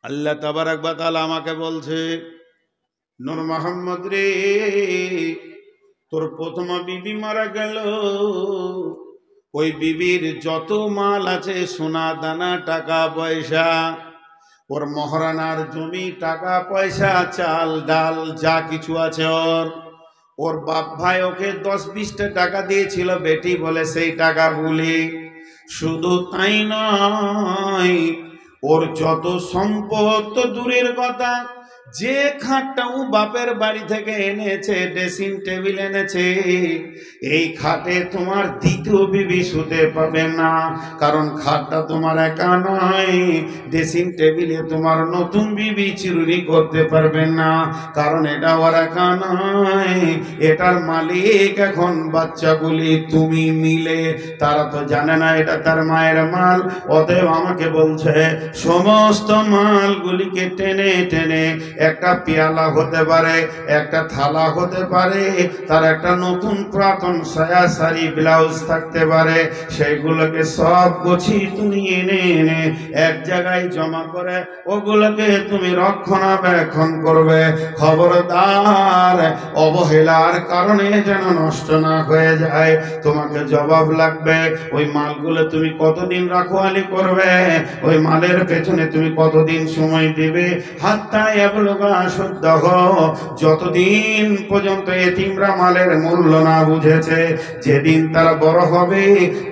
আল্লাহ তাবারাক ওয়া তাআলা আমাকে বলছে, নূর মোহাম্মদ রে, তোর প্রথম বিবি মারা গেল, ওই বিবির যত মাল আছে, সোনা দানা টাকা পয়সা, ওর মহারানার জমি টাকা পয়সা চাল ডাল যা কিছু আছে, ওর বাপ ভাই ওকে 10-20টা টাকা দিয়েছিল বেটি বলে, সেই টাকাগুলি। শুধু তাই নয়, ওর যত সম্পদ তো দূরের কথা, যে খাটটা ও বাপের বাড়ি থেকে এনেছে, ড্রেসিং টেবিল এনেছে, এই খাটে তোমার দ্বিতীয় বিবি শুতে পাবে না। কারণ খাটটা তোমার একা নয়, ড্রেসিং টেবিলে তোমার নতুন বিবি চুরি করতে পারবে না। কারণ এটা ওর একা নয়, এটার মালিক এখন বাচ্চাগুলি তুমি মিলে। তারা তো জানে না এটা তার মায়ের মাল। অতএব আমাকে বলছে, সমস্ত মালগুলিকে টেনে টেনে, একটা পেয়ালা হতে পারে, একটা থালা হতে পারে, তার একটা নতুন পুরাতন সায়া শাড়ি ব্লাউজ থাকতে পারে, সেইগুলোকে সব গুছিয়ে তুমি এনে এনে এক জায়গায় জমা করে ওগুলোকে তুমি রক্ষণাবেক্ষণ করবে। খবরদার, অবহেলার কারণে যেন নষ্ট না হয়ে যায়। তোমাকে জবাব লাগবে, ওই মালগুলো তুমি কতদিন রাখওয়ালি করবে, ওই মালের পেছনে তুমি কতদিন সময় দিবে। হাত্তা ইয়াবলুগা আশুদ্দাহ, যতদিন পর্যন্ত এতিমরা মালের মূল্য না বুঝেছে, যেদিন তারা বড় হবে,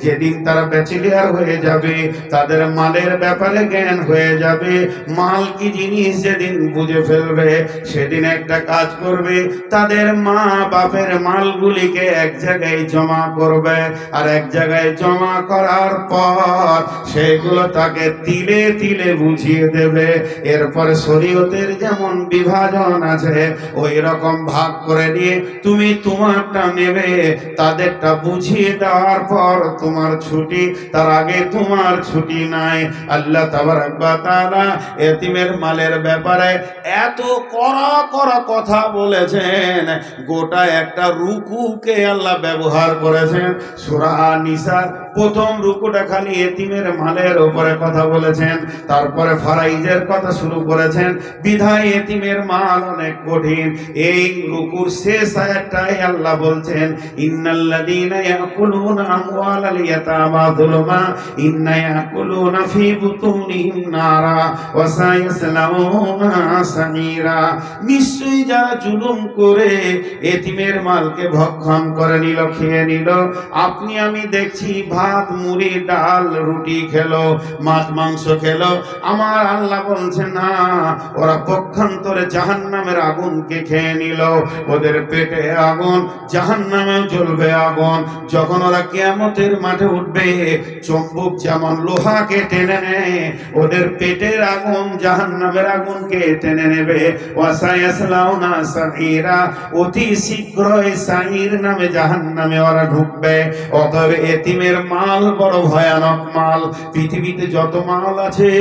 যেদিন তারা ব্যাচেলিয়ার হয়ে যাবে, তাদের মালের ব্যাপারে জ্ঞান হয়ে যাবে, মাল কি জিনিস যেদিন বুঝে ফেলবে, সেদিন একটা কাজ করবে, তাদের মা বাপের মালগুলিকে এক জায়গায় জমা করবে, আর এক জায়গায় জমা করার পর সেগুলো তাকে তিলে তিলে বুঝিয়ে দেবে। এরপরে শরীয়তের যেমন বিভাজন আছে, ওই রকম ভাগ করে নিয়ে তুমি তোমারটা নেবে, তাদেরটা বুঝিয়ে দেওয়ার পর তোমার ছুটি, তার আগে তোমার ছুটি নাই। আল্লাহ তাবারাক ওয়া তাআলা এতিমের মালের ব্যাপারে এত কড়া কড়া কথা বলেছেন, গোটা একটা রুকুকে আল্লাহ ব্যবহার করেছেন। সূরা নিসা প্রথম রুকুটা খালি এতিমের মালের উপরে কথা বলেছেন, তারপরে ফারাইজের কথা শুরু করেছেন। বিধায় এতিমের মাল অনেক কঠিন। এই রুকুর শেষ আয়াতটাই আল্লাহ বলছেন, ইন্নাল্লাযীনা ইয়াকুলুনা আমওয়ালাল ইয়াতামা যুলমা ইন্না ইয়াকুলুনা ফী বুতুনিহিম নারা ওয়া সায়াসলাউনা সাঈরা। নিশ্চয়ই যারা জুলুম করে এতিমের মালকে ভক্ষণ করে নিল, খেয়ে নিল, আপনি আমি দেখছি ভাত মুড়ি ডাল রুটি খেলো, মাছ মাংস খেলো, আমার আল্লাহ বলছে না, ওরা পক্ষান্তরে জাহান্নামের আগুনকে খেয়ে নিল, ওদের পেটে আগুন, জাহান্নামে জ্বলবে আগুন। যখন ওরা কিয়ামতের মাঠে উঠবে, চুম্বক যেমন লোহাকে টেনে নেয়, ওদের পেটের আগুন জাহান্নামের আগুনকে টেনে নেবে। ওয়াসায়াসলাউনা সাঈরা, অতি শীঘ্রই সাঈর নামে জাহান্নামে ওরা ঢুকবে। অতএব এতিমের মাল বড় ভয়ানক মাল। পৃথিবীতে যত মাল আছে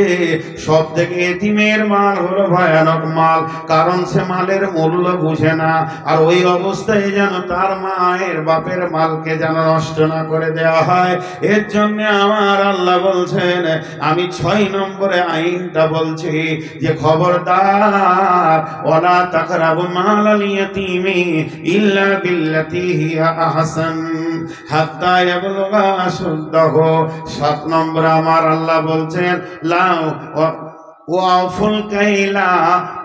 সব থেকে এতিমের মাল হলো ভয়ানক মাল, কারণ সে মালের মূল্য বুঝে না। আর ওই অবস্থায় যেন তার মায়ের বাপের মালকে যেন নষ্ট না করে দেওয়া হয়। এর জন্য আমার আল্লাহ বলছেন, আমি 6 নম্বরে আইনটা বলছি যে খবরদার, ওয়ালা তাকরাবু মালাল ইয়াতীমি ইল্লা বিল্লাতী হিয়া আহসান হাত্তা ইয়াবলুগা আশুদ্দাহু। 7 নম্বরে আমার আল্লাহ বলছেন, লাউ ওয়াফুল কাইলা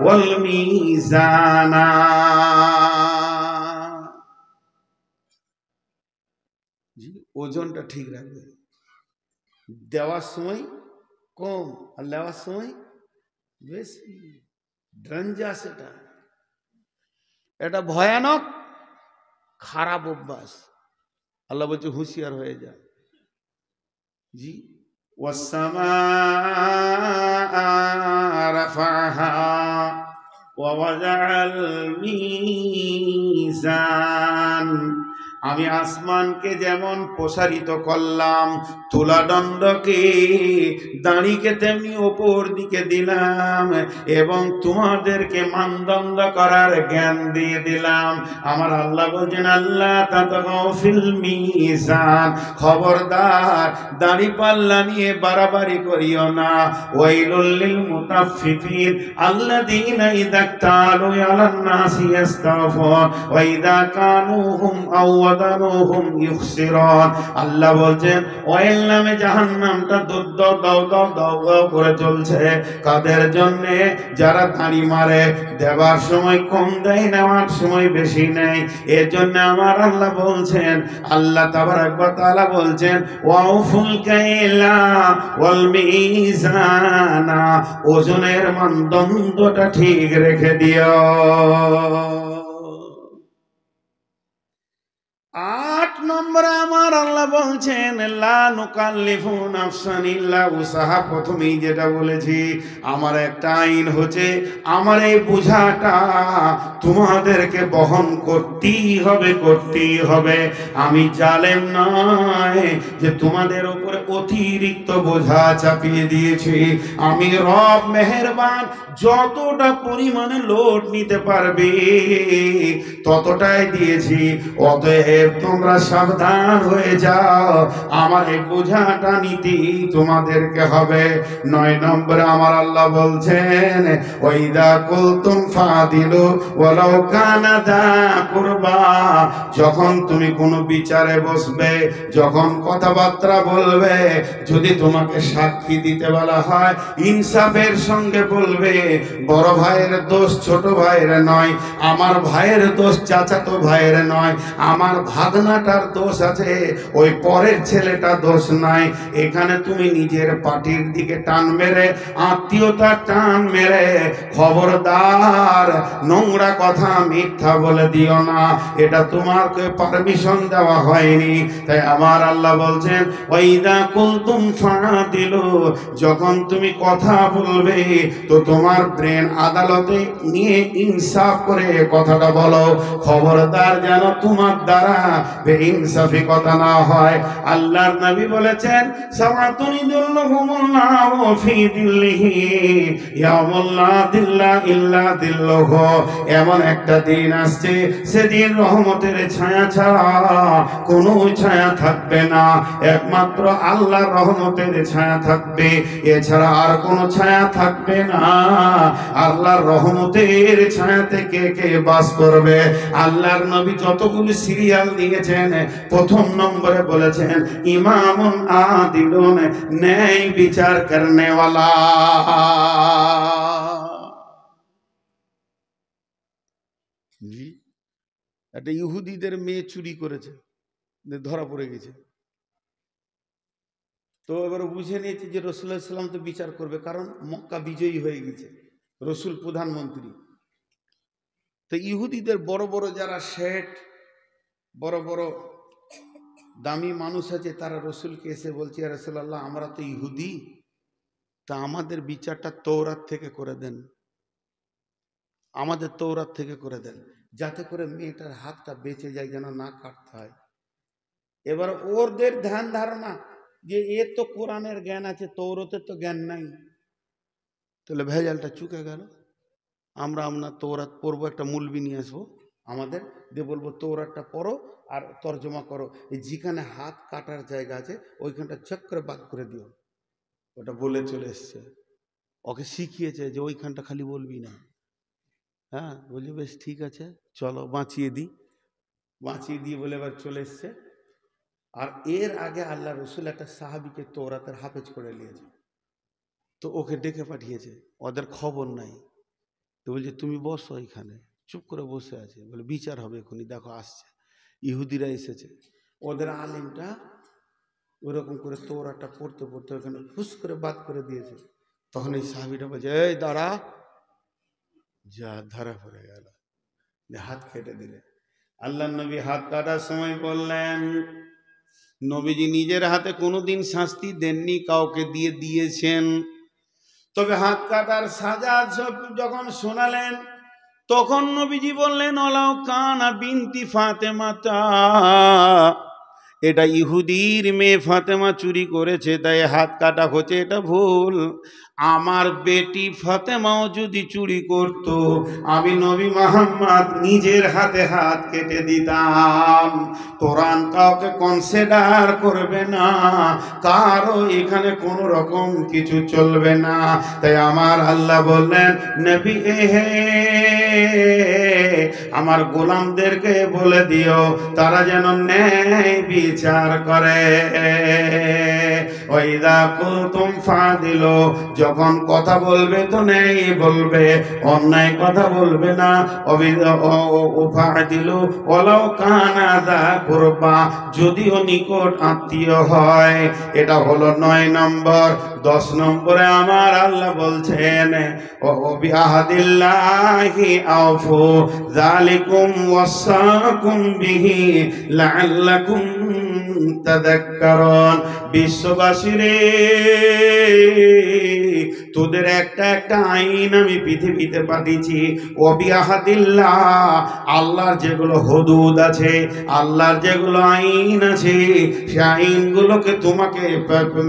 ওয়াল মিজানা। ওজনটা ঠিক রাখবে, দেওয়ার সময় কম আর নেওয়ার সময় বেশি। ড্রাঞ্জা, সেটা এটা ভয়ানক খারাপ অভ্যাস। আল্লাহ বলছে হুঁশিয়ার হয়ে যায়। জি, ওয়াসসামাআ রাফাহা ওয়া ওয়াদাআল মিজান আমি আসমানকে যেমন প্রসারিত করলাম, তুলাদণ্ডকে দাঁড়িকে তেমনি ওপর দিকে দিলাম, এবং তোমাদেরকে মানদণ্ড করার জ্ঞান দিয়ে দিলাম। আমার আল্লাহ বলছেন, আল্লাহ তাতাগাউ ফিল মিজান, খবরদার দাড়ি পাল্লা নিয়ে বাড়াবাড়ি করিও না। ওয়াইলুল লিল মুতাফফিফিন আল্লাযীনা ইযা ক্তালু আলান নাসি ইস্তাওফুন ওয়া ইযা কানুহুম আও ওয়াদানুহুম ইখসিরুন। আল্লাহ বলছেন, ওয়াইল নামে জাহান্নামটা দাও দাও দাও দাও দাও করে চলছে। কাদের জন্য? যারা দাড়ি মারে, দেওয়ার সময় কম দেয়, নেওয়ার সময় বেশি নেয়। এর জন্য আমার আল্লাহ বলছেন, আল্লাহ তাবারাক ওয়া তাআলা বলছেন, ওয়াউফুল কাইলা ওয়াল মিজানা, ওজনের মানদণ্ডটা ঠিক রেখে দিও। 8 নম্বরে আমার আল্লাহ বলছেন, লা নুকাল্লিফু নাফসান ইল্লা উসাহা। প্রথমেই যেটা বলেছি, আমার একটা আইন হচ্ছে, আমার এই বোঝাটা তোমাদেরকে বহন করতেই হবে, করতেই হবে। আমি জালেম নয় যে তোমাদের উপরে অতিরিক্ত বোঝা চাপিয়ে দিয়েছি। আমি রব মেহেরবান, যতটা পরিমাণে লোড নিতে পারবে ততটাই দিয়েছি। অতএব তোমরা সাবধান হয়ে যাও, আমার এই বোঝাটা নিতেই তোমাদেরকে হবে। 9 নম্বরে আমার আল্লাহ বলছেন, ওয়াইদা কুলতুম ফাদিলু ওয়ালাউ কানা দা কুরবা। যখন তুমি কোনো বিচারে বসবে, যখন কথাবার্তা বলবে, যদি তোমাকে সাক্ষী দিতে বলা হয়, ইনসাফের সঙ্গে বলবে। বড় ভাইয়ের দোষ ছোট ভাইয়ের নয়, আমার ভাইয়ের দোষ চাচাতো ভাইয়ের নয়, আমার ভাগনাটার দোষ আছে, ওই পরের ছেলেটা দোষ নাই। এখানে তুমি নিজের পার্টির দিকে টান মেরে, আত্মীয়তার টান মেরে, খবরদার নোংরা কথা মিথ্যা বলে দিও না। এটা তোমাকে পারমিশন দেওয়া হয়নি। তাই আমার আল্লাহ বলছেন, ওয়াইদা কুলতুম ফাদিলু, যখন তুমি কথা বলবে তো তোমার ব্রেন আদালতে নিয়ে ইনসাফ করে কথাটা বলো। খবরদার যেন তোমার দ্বারা বেইনসাফি কথা না হয়। আল্লাহর নবী বলেছেন, সামাতুন ইদুল্লাহুমুল্লাহু ফি দিল্লিহি ইয়াউমুল লা দিল্লা ইল্লা দিল্লুহু। এমন একটা দিন আসছে, সেদিন রহমতের ছায়া ছাড়া কোনো ছায়া থাকবে না, একমাত্র আল্লাহর রহমতের ছায়া থাকবে, এছাড়া আর কোনো ছায়া থাকবে না। আল্লাহর রহমতের ছায়াতে কে কে বাস করবে? আল্লাহর নবী যতগুলো সিরিয়াল দিয়েছেন, প্রথম নম্বরে বলেছেন, ইমামুন আদিলুন, ন্যায় বিচার করনে ওয়ালা। একটা ইহুদিদের মেয়ে চুরি করেছে, ধরা পড়ে গেছে। তো এবার বুঝে নিয়েছে যে রাসূলুল্লাহ সাল্লাল্লাহু আলাইহি ওয়াসাল্লাম তো বিচার করবে, কারণ মক্কা বিজয়ী হয়ে গেছে, রসুল প্রধানমন্ত্রী। তো ইহুদিদের বড় বড় যারা শেঠ, বড় বড় দামি মানুষ আছে, তারা রসুলকে এসে বলছে, ইয়া রাসূলুল্লাহ, আমরা তো ইহুদি, তা আমাদের বিচারটা তৌরাত থেকে করে দেন, আমাদের তৌরাত থেকে করে দেন, যাতে করে মেয়েটার হাতটা বেঁচে যায়, যেন না কাটতে হয়। এবার ওদের ধ্যান ধারণা যে এর তো কোরআনের জ্ঞান আছে, তৌরাতের তো জ্ঞান নাই, তাহলে ভেজালটা চুকে গেল। আমরা তৌরাত পড়বো, একটা মুলবি নিয়ে আসবো আমাদের, দিয়ে বলবো তৌরাতটা পড়ো আর তর্জমা করো, যেখানে হাত কাটার জায়গা আছে ওইখানটা চক্রে বাদ করে দিও। ওটা বলে চলে এসছে, ওকে শিখিয়েছে যে ওইখানটা খালি বলবি না। হ্যাঁ, বলছি বেশ ঠিক আছে, চলো বাঁচিয়ে দিই। বাঁচিয়ে দিয়ে বলে এবার চলে এসছে। আর এর আগে আল্লাহ রসুল একটা সাহাবিকে তৌরাতের হাফেজ করে নিয়েছে, তো ওকে ডেকে পাঠিয়েছে, ওদের খবর নাই। তো বলছে তুমি বসো এখানে, চুপ করে বসে আছে, বলে বিচার হবে এখনই, দেখো আসছে। ইহুদিরা এসেছে, ওদের আলেমটা ওরকম করে তৌরাতটা পড়তে পড়তে ওখানে ফুস করে বাদ করে দিয়েছে। তখন এই সাহাবিটা বলছে, এই দাঁড়া, যা ধরা পড়ে গেল, হাত কেটে দিলে। আল্লাহ নবী হাত কাটার সময় বললেন, নবীজি নিজের হাতে কোনোদিন শাস্তি দেননি, কাউকে দিয়ে দিয়েছেন। তবে হাত কাটার সাজা যখন শোনালেন, তখন নবীজি বললেন ওলাও কানা বিনতি ফাতেমাতা, এটা ইহুদির মেয়ে ফাতেমা চুরি করেছে তাই হাত কাটা হচ্ছে, এটা ভুল। আমার বেটি ফাতেমাও যদি চুরি করত, আমি নবী মুহাম্মদ নিজের হাতে হাত কেটে দিতাম। কোরআন কাউকে কনসিডার করবে না, কারো এখানে কোনো রকম কিছু চলবে না। তাই আমার আল্লাহ বললেন, নবী হে, আমার গোলামদেরকে বলে দিও তারা যেন ন্যায় বিচার করে। ওয়াইদা কুনতুম ফাদিলু, যখন কথা বলবে তো ন্যায় বলবে, অন্যায় কথা বলবে না। ফাদিলু ওয়ালাউ কানা যা কুরবা, যদিও নিকট আত্মীয় হয়। এটা হলো 9 নম্বর। 10 নম্বরে আমার আল্লাহ বলছেন, বিআহদিল্লাহি আউফু যালিকুম ওয়াসাকুম বিহি লাআল্লাকুম তাযাক্কারুন। বিশ্ববাসীরে, তোদের একটা একটা আইন আমি পৃথিবীতে পাঠিয়েছি। ওবিআহাদিল্লাহ, আল্লাহর যেগুলো হুদুদ আছে, আল্লাহর যেগুলো আইন আছে, সেই আইনগুলোকে তোমাকে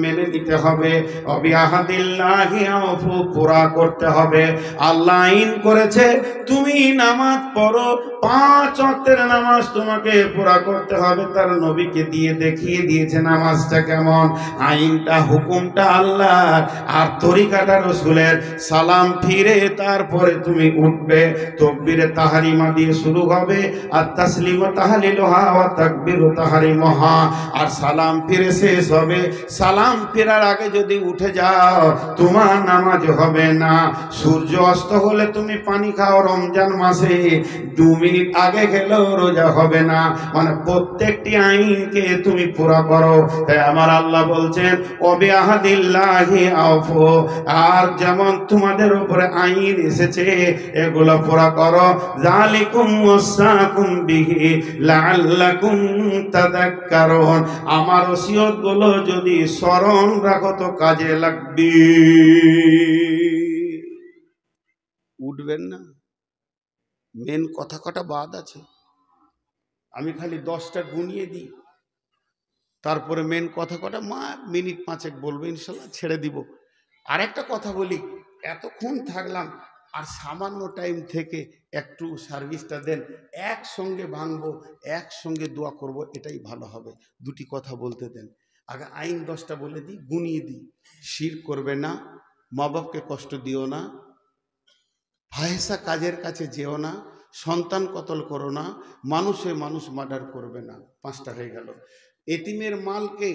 মেনে নিতে হবে। ওবিআহাদিল্লাহি আউফু, পুরা করতে হবে। আল্লাহ আইন করেছে তুমি নামাজ পড়ো, 5 ওয়াক্তের নামাজ তোমাকে পুরা করতে হবে। তার নবীকে দিয়ে দেখিয়ে দিয়েছে নামাজটা কেমন। আইনটা, হুকুমটা আল্লাহর, আর তরিকাটা রাসূলের। সালাম ফিরে তারপরে তুমি উঠবে, তাকবীরে তাহরিমা দিয়ে শুরু হবে, আর তাসলিমু তাহলিলুহা ওয়া তাকবীরু তাহরিমুহা, আর সালাম ফিরে শেষ হবে। সালাম ফেরার আগে যদি উঠে যাও তোমার নামাজ হবে না। সূর্য অস্ত হলে তুমি পানি খাও রমজান মাসে, 2 মিনিট আগে খেলেও রোজা হবে না। মানে প্রত্যেকটি আইনকে তুমি পুরা করো। তাই আমার আল্লাহ বলছেন, ওবিআহাদিল্লাহি আউফু, আর যেমন তোমাদের উপরে আইন এসেছে এগুলো পুরা করো। যালিকুম ওয়াসাকুম বিহি লাআল্লাকুম তাযাক্কারুন, আমার ওসিয়ত গুলো যদি স্মরণ রাখো তো কাজে লাগবে। উঠবেন না, মেন কথা কটা বাদ আছে। আমি খালি 10টা গুনিয়ে দিই, তারপরে মেন কথা কটা মিনিট 5 বলবো, ইনশাল্লাহ ছেড়ে দিব। আর একটা কথা বলি, এতক্ষণ থাকলাম, আর সামান্য টাইম থেকে একটু সার্ভিসটা দেন, একসঙ্গে ভাঙবো, একসঙ্গে দোয়া করব, এটাই ভালো হবে। 2টি কথা বলতে দেন। আগে আইন 10টা বলে দিই, গুনিয়ে দিই। শিরক করবে না, মা বাপকে কষ্ট দিও না, ফাহেসা কাজের কাছে যেও না, সন্তান কতল করো না, মানুষে মানুষ মার্ডার করবে না। 5টা হয়ে গেল। এতিমের মালকে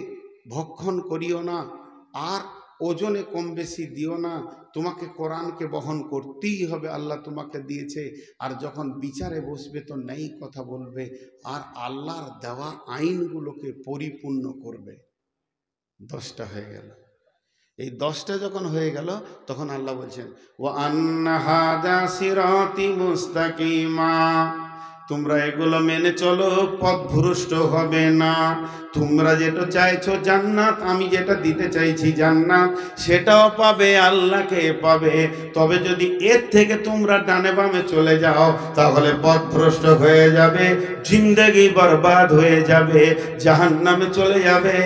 ভক্ষণ করিও না, আর ওজনে কম বেশি দিও না। তোমাকে কোরআনকে বহন করতেই হবে, আল্লাহ তোমাকে দিয়েছে। আর যখন বিচারে বসবে তো ন্যায় কথা বলবে, আর আল্লাহর দেওয়া আইনগুলোকে পরিপূর্ণ করবে। 10টা হয়ে গেল। এই 10টা যখন হয়ে গেল তখন আল্লাহ বলছেন, ওয়া আন্না হাযা সিরাতি মুস্তাকিমা, তোমরা এগুলো মেনে চলো, পথভ্রষ্ট হবে না। তোমরা যেটা চাইছো জান্নাত, আমি যেটা দিতে চাইছি জান্নাত, সেটাও পাবে, আল্লাহকে পাবে। তবে যদি এর থেকে তোমরা ডানে বামে চলে যাও তাহলে পথভ্রষ্ট হয়ে যাবে, জিন্দেগি বরবাদ হয়ে যাবে, জাহান্নামে চলে যাবে।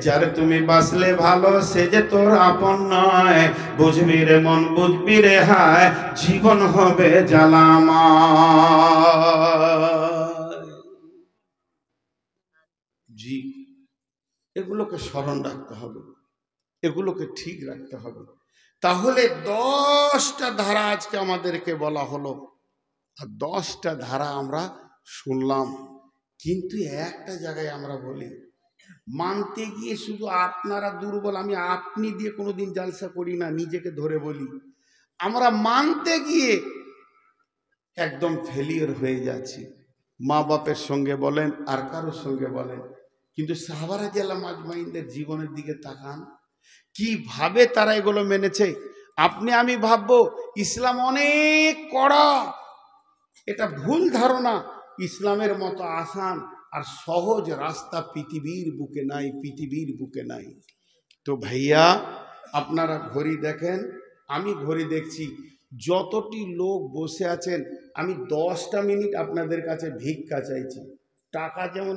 যারে তুমি বাঁচলে ভালো, সে যে তোর আপন নয়। বুঝবি রে মন, বুঝবি রে হায়, জীবন হবে জ্বালামা। জি, এগুলোকে স্মরণ রাখতে হবে, এগুলোকে ঠিক রাখতে হবে। তাহলে 10টা ধারা আজকে আমাদেরকে বলা হলো, আর 10টা ধারা আমরা শুনলাম। কিন্তু একটা জায়গায় আমরা বলি, মানতে গিয়ে শুধু আপনারা দুর্বল, আমি আপনি দিয়ে কোনোদিন জালসা করি না, নিজেকে ধরে বলি, আমরা মানতে গিয়ে একদম ফেলিয়ার হয়ে যাচ্ছি। মা বাপের সঙ্গে বলেন, আর কারোর সঙ্গে বলেন। কিন্তু সাহাবারা রাদিয়াল্লাহু আজমাইনদের জীবনের দিকে তাকান, কিভাবে তারা এগুলো মেনেছে। আপনি আমি ভাববো ইসলাম অনেক কড়া, এটা ভুল ধারণা। ইসলামের মতো আসান আর সহজ রাস্তা পৃথিবীর বুকে নাই, পৃথিবীর বুকে নাই। তো ভাইয়া, আপনারা ঘড়ি দেখেন, আমি ঘড়ি দেখছি, যতটি লোক বসে আছেন, আমি 10টা মিনিট আপনাদের কাছে ভিক্ষা চাইছি। টাকা যেমন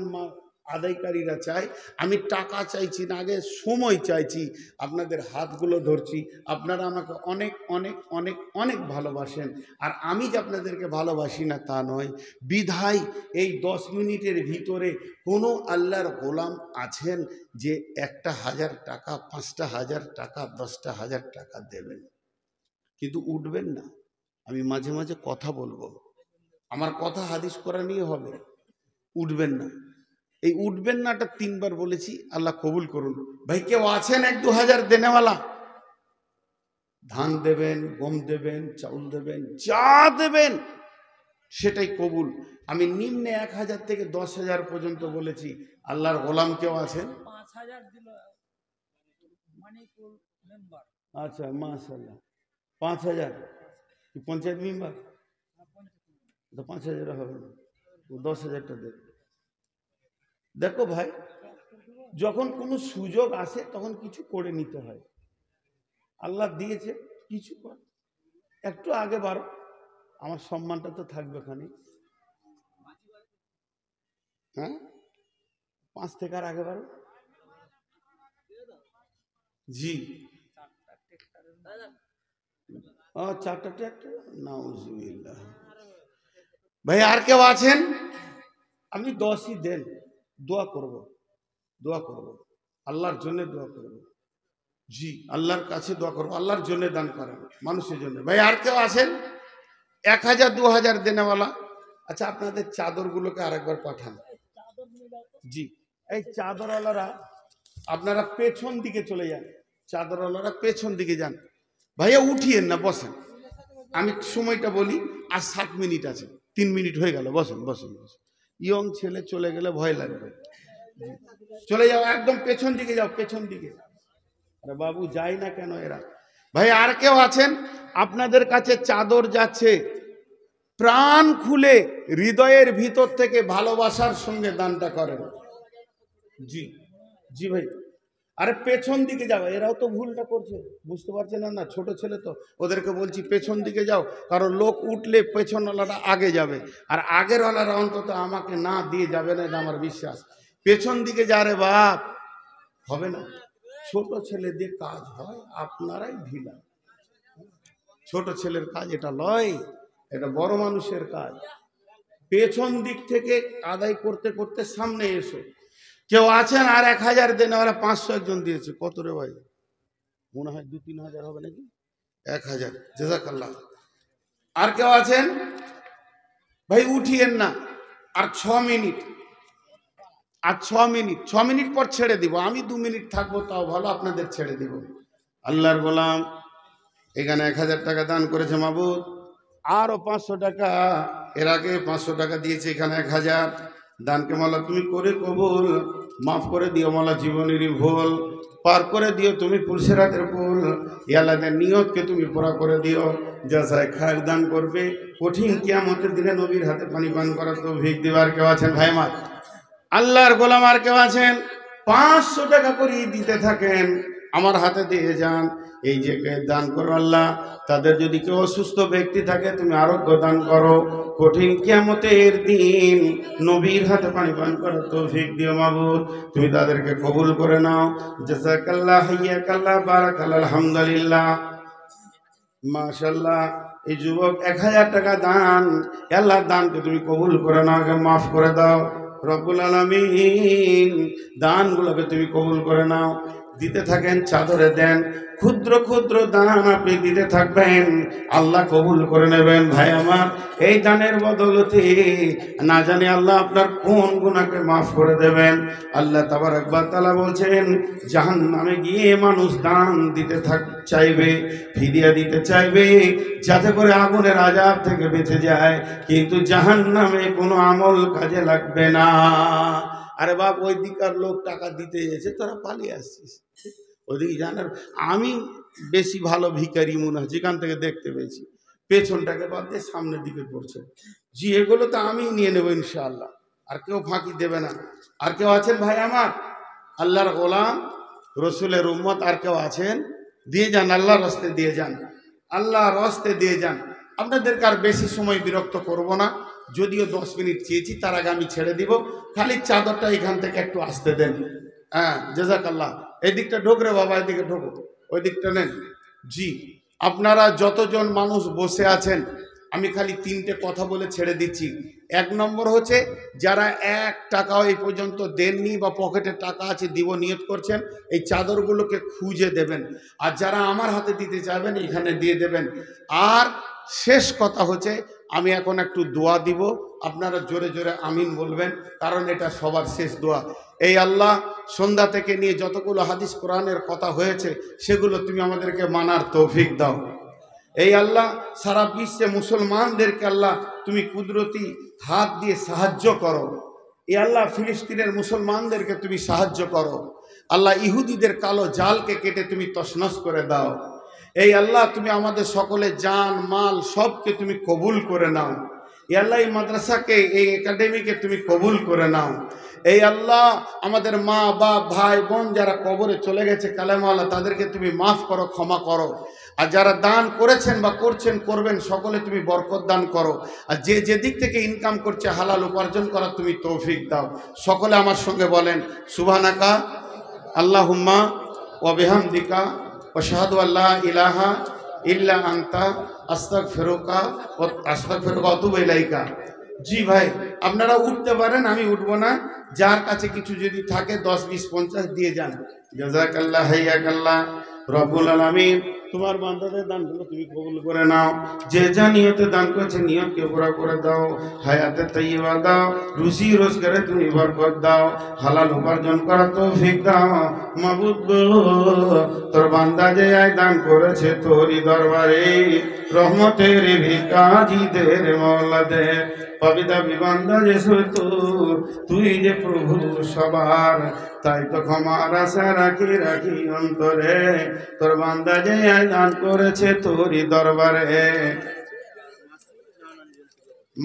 আদায়কারীরা চায়, আমি টাকা চাইছি না, আগে সময় চাইছি। আপনাদের হাতগুলো ধরছি, আপনারা আমাকে অনেক অনেক অনেক অনেক ভালোবাসেন, আর আমি যে আপনাদেরকে ভালোবাসি না তা নয়। বিধায় এই 10 মিনিটের ভিতরে কোনো আল্লাহর গোলাম আছেন যে 1,000 টাকা, 5,000 টাকা, 10,000 টাকা দেবেন? কিন্তু উঠবেন না। আমি মাঝে মাঝে কথা বলবো, আমার কথা হাদিস করা নিয়ে হবে। উঠবেন না, এই উঠবেন নাটা 3বার বলেছি, আল্লাহ কবুল করুন। ভাই কেউ আছেন 1-2 হাজার দেনেওয়ালা? ধান দেবেন, গম দেবেন, চাউল দেবেন, যা দেবেন সেটাই কবুল। আমি নিম্নে 1,000 থেকে 10,000 পর্যন্ত বলেছি। আল্লাহর গোলাম কেউ আছেন? 5,000 দিল মণিপুর মেম্বার। আচ্ছা, মাশাআল্লাহ। 5,000 পঞ্চায়েত মেম্বার? 5,000 হবে না, 10,000টা দেবে। দেখো ভাই, যখন কোনো সুযোগ আসে তখন কিছু করে নিতে হয়। আল্লাহ দিয়েছে, কিছু কর, একটু আগে বাড়ো, আমার সম্মানটা তো থাকবে খানি। হ্যাঁ, 5 থেকে আর আগে বাড়ো। জি, 4টা ট্রাক্টর, নাউজুবিল্লাহ। ভাই আর কেউ আছেন? আপনি 10ই দেন, দোয়া করব, দোয়া করব, আল্লাহর জন্য দোয়া করব। জি, আল্লাহর কাছে দোয়া করবো, আল্লাহর জন্য দান করেন, মানুষের জন্য। ভাই আর কেউ আছেন 1,000 2,000 দেনেওয়ালা? আচ্ছা, আপনাদের চাদরগুলোকে আরেকবার পাঠান। জি, এই চাদরওয়ালারা আপনারা পেছন দিকে চলে যান, চাদরওয়ালারা পেছন দিকে যান। ভাইয়া উঠিয়েন না, বসেন, আমি সময়টা বলি। আর 7 মিনিট আছে, 3 মিনিট হয়ে গেল, বসেন বসেন বসেন। ইয়ং ছেলে চলে গেলে ভয় লাগবে। চলে যাও, একদম পেছন দিকে যাও, পেছন দিকে। আরে বাবু, যাই না কেন এরা? ভাই আর কেউ আছেন? আপনাদের কাছে চাদর যাচ্ছে, প্রাণ খুলে হৃদয়ের ভিতর থেকে ভালোবাসার সঙ্গে দানটা করেন। জি জি ভাই, আরে পেছন দিকে যাও, এরাও তো ভুলটা করছে, বুঝতে পারছে না? না, ছোট ছেলে তো, ওদেরকে বলছি পেছন দিকে যাও, কারণ লোক উঠলে পেছনওয়ালারা আগে যাবে, আর আগেরওয়ালারা অন্তত আমাকে না দিয়ে যাবে না, এটা আমার বিশ্বাস। পেছন দিকে যা রে বাপ, হবে না। ছোট ছেলে দিয়ে কাজ হয়, আপনারাই ঢিলা। ছোট ছেলের কাজ এটা লয়, এটা বড় মানুষের কাজ। পেছন দিক থেকে আদায় করতে করতে সামনে এসো। কেউ আছেন আর 1,000 দেন? ওরা 500 একজন দিয়েছে। কত রে ভাই? মনে হয় 2-3 হাজার হবে নাকি? 1,000, জাযাকাল্লাহ। আর কেউ আছেন? ভাই উঠিয়েন না, আর 6 মিনিট, আর 6 মিনিট, 6 মিনিট পর ছেড়ে দিব। আমি 2 মিনিট থাকবো, তাও ভালো, আপনাদের ছেড়ে দিব। আল্লাহর গোলাম এখানে 1,000 টাকা দান করেছে মাবুদ, আরো 500 টাকা, এর আগে 500 টাকা দিয়েছে, এখানে 1,000 দানকে মাওলা তুমি করে কবুল, মাফ করে দিও মাওলা, জীবনেরই ভুল পার করে দিও তুমি, পুলসিরাতের পুল। ইয়ালাদের নিয়তকে তুমি পুরা করে দিও, জাযায়ে খায়ের দান করবে, কঠিন কিয়ামতের দিনে নবীর হাতে পানি পান করার তৌফিক দিবার। কেউ আছেন ভাই আমার? আল্লাহর গোলাম আর কেউ আছেন? 500 টাকা করে দিতে থাকেন, আমার হাতে দিয়ে যান। এই যে দান করো আল্লাহ, তাদের যদি কেউ অসুস্থ ব্যক্তি থাকে তুমি আরোগ্য দান করো, কঠিন কিয়ামতের দিন নবীর হাতে পানি পান করো তৌফিক দিও মাবুদ, তুমি তাদেরকে কবুল করে নাও। জাযাকাল্লাহ, হাইয়াকাল্লাহ, বারাকাল্লাহ, আলহামদুলিল্লাহ, মাশাআল্লাহ। এই যুবক 1,000 টাকা দান, আল্লাহর দানকে তুমি কবুল করে নাও, মাফ করে দাও রব্বুল আলামিন, দানগুলোকে তুমি কবুল করে নাও। দিতে থাকেন, চাদরে দেন, ক্ষুদ্র ক্ষুদ্র দান আপনি দিতে থাকবেন, আল্লাহ কবুল করে নেবেন। ভাই আমার, এই দানের বদলতে না জানি আল্লাহ আপনার কোন গুনাহকে মাফ করে দেবেন। আল্লাহ তাবারক ওয়া তাআলা বলছেন, জাহান্নামে গিয়ে মানুষ দান দিতে চাইবে, ফিদিয়া দিতে চাইবে, যাতে করে আগুনের আযাব থেকে বেঁচে যায়, কিন্তু জাহান্নামে কোনো আমল কাজে লাগবে না। আরে বাপ, ওই দিকার লোক টাকা দিতে এসে তোরা পালিয়ে আসছিস, ওইদিকে জানার। আমি বেশি ভালো ভিখারি মনে হয়, যেখান থেকে দেখতে পেয়েছি, পেছনটাকে বাদ দিয়ে সামনের দিকে পড়ছে। জি, এগুলো তো আমি নিয়ে নেবো ইনশাআল্লাহ, আর কেউ ফাঁকি দেবে না। আর কেউ আছেন ভাই আমার? আল্লাহর গোলাম, রসুলের উম্মত, আর কেউ আছেন? দিয়ে যান, আল্লাহর রাস্তায় দিয়ে যান। আল্লাহর রাস্তে দিয়ে যান। আপনাদেরকে আর বেশি সময় বিরক্ত করব না, যদিও 10 মিনিট চেয়েছি, তার আগে আমি ছেড়ে দিব। খালি চাদরটা এখান থেকে একটু আসতে দেন। হ্যাঁ, জাযাকাল্লাহ। এই দিকটা ঢোক রে বাবা, এদিকে ঢোকো, ওই দিকটা নেন। জি, আপনারা যতজন মানুষ বসে আছেন, আমি খালি 3টে কথা বলে ছেড়ে দিচ্ছি। 1 নম্বর হচ্ছে, যারা 1 টাকাও এই পর্যন্ত দেননি বা পকেটে টাকা আছে দিব নিয়ত করছেন, এই চাদরগুলোকে খুঁজে দেবেন। আর যারা আমার হাতে দিতে চাইবেন এখানে দিয়ে দেবেন। আর শেষ কথা হচ্ছে, আমি এখন একটু দোয়া দিব, আপনারা জোরে জোরে আমিন বলবেন, কারণ এটা সবার শেষ দোয়া। এই আল্লাহ, সন্ধ্যা থেকে নিয়ে যতগুলো হাদিস কোরআনের কথা হয়েছে সেগুলো তুমি আমাদেরকে মানার তৌফিক দাও। এই আল্লাহ, সারা বিশ্বে মুসলমানদেরকে আল্লাহ তুমি কুদরতি হাত দিয়ে সাহায্য করো। এই আল্লাহ, ফিলিস্তিনের মুসলমানদেরকে তুমি সাহায্য করো। আল্লাহ, ইহুদিদের কালো জালকে কেটে তুমি তছনছ করে দাও। এই আল্লাহ, তুমি আমাদের সকলে জান মাল সবকে তুমি কবুল করে নাও। এই আল্লাহ, এই মাদ্রাসাকে, এই একাডেমিকে তুমি কবুল করে নাও। এই আল্লাহ, আমাদের মা বাপ ভাই বোন যারা কবরে চলে গেছে কালেমা আল্লাহ, তাদেরকে তুমি মাফ করো, ক্ষমা করো। আর যারা দান করেছেন বা করছেন, করবেন, সকলে তুমি বরকত দান করো। আর যে যেদিক থেকে ইনকাম করছে হালাল উপার্জন করার তুমি তৌফিক দাও। সকলে আমার সঙ্গে বলেন, সুবহানাকা আল্লাহুম্মা ওয়া বিহামদিকা ওয়া আশহাদু আল্লা ইলাহা ইল্লা আনতা আস্তাগফিরুকা ওয়া আতুবু ইলাইকা। জি ভাই, আপনারা উঠতে পারেন, আমি উঠবো না। যার কাছে কিছু যদি থাকে 10, 20, 50 দিয়ে যান। জাযাকাল্লাহ, হাইয়াকাল্লাহ। রব্বুল আলামিন, তোমার বান্দাদের দানগুলো তুমি কবুল করে নাও। যে যা নিয়তে দান করেছে নিয়তকে পুরা করে দাও। হায়াতে তাইয়্যিবা দাও, রুজি রোজগারে তুমি বরকত দাও, হালাল উপার্জন করার তৌফিক দাও। মাবুদ গো, তোর বান্দা যে আয় দান করেছে তোরই দরবারে, রহমতের ভিকারীদের মওলাদের পবিতা বিবান্দা যে তুই যে প্রভু সবার, তাই তো ক্ষমার আশা রাখি রাখি অন্তরে, তোর বান্দা যে আয় দান করেছে তোরই দরবারে।